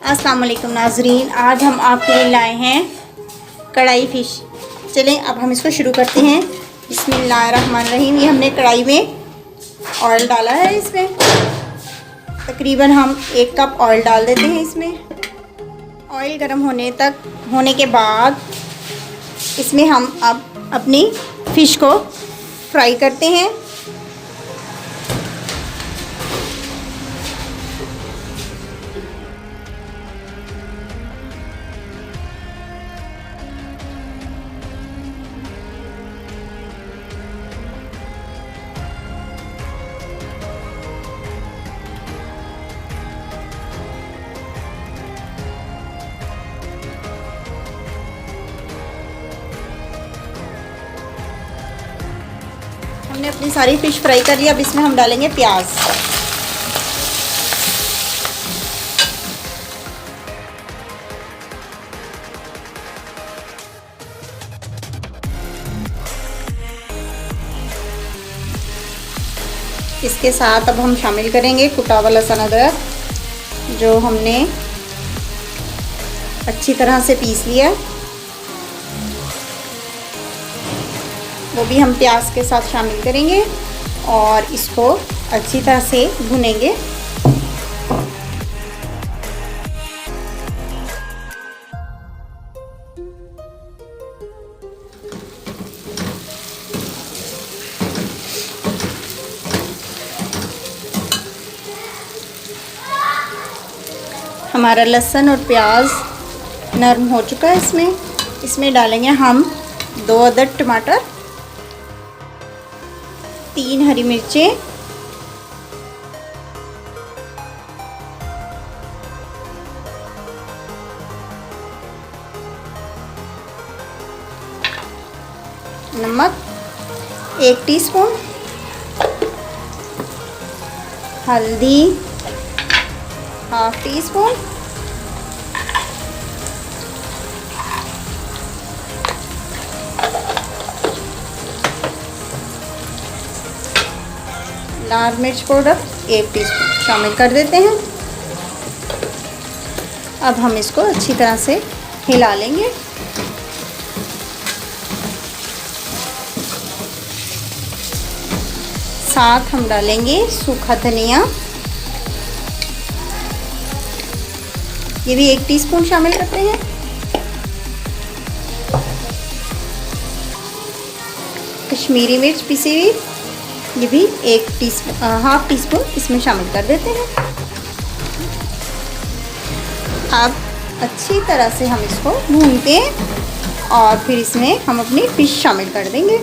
अस्सलाम वालेकुम नाजरीन, आज हम आपके लिए लाए हैं कढ़ाई फ़िश। चलें अब हम इसको शुरू करते हैं। बिस्मिल्लाहिर्रहमानिर्रहीम। ये हमने कढ़ाई में ऑयल डाला है। इसमें तकरीबन हम 1 कप ऑयल डाल देते हैं। इसमें ऑयल गर्म होने के बाद इसमें हम अब अपनी फ़िश को फ्राई करते हैं। हमने अपनी सारी फ़िश फ्राई कर लिया। अब इसमें हम डालेंगे प्याज। इसके साथ अब हम शामिल करेंगे कुटा हुआ लहसुन अदरक, जो हमने अच्छी तरह से पीस लिया। वो भी हम प्याज के साथ शामिल करेंगे और इसको अच्छी तरह से भुनेंगे। हमारा लहसुन और प्याज नरम हो चुका है। इसमें डालेंगे हम 2 अदद टमाटर, 3 हरी मिर्चें, नमक 1 टीस्पून, हल्दी 1/2 टीस्पून, लाल मिर्च पाउडर 1 टीस्पून शामिल कर देते हैं। अब हम इसको अच्छी तरह से हिला लेंगे। साथ हम डालेंगे सूखा धनिया, ये भी 1 टीस्पून शामिल करते हैं। कश्मीरी मिर्च पिसी हुई, ये भी 1/2 टीस्पून इसमें शामिल कर देते हैं। अब अच्छी तरह से हम इसको भूनते हैं और फिर इसमें हम अपनी फ़िश शामिल कर देंगे।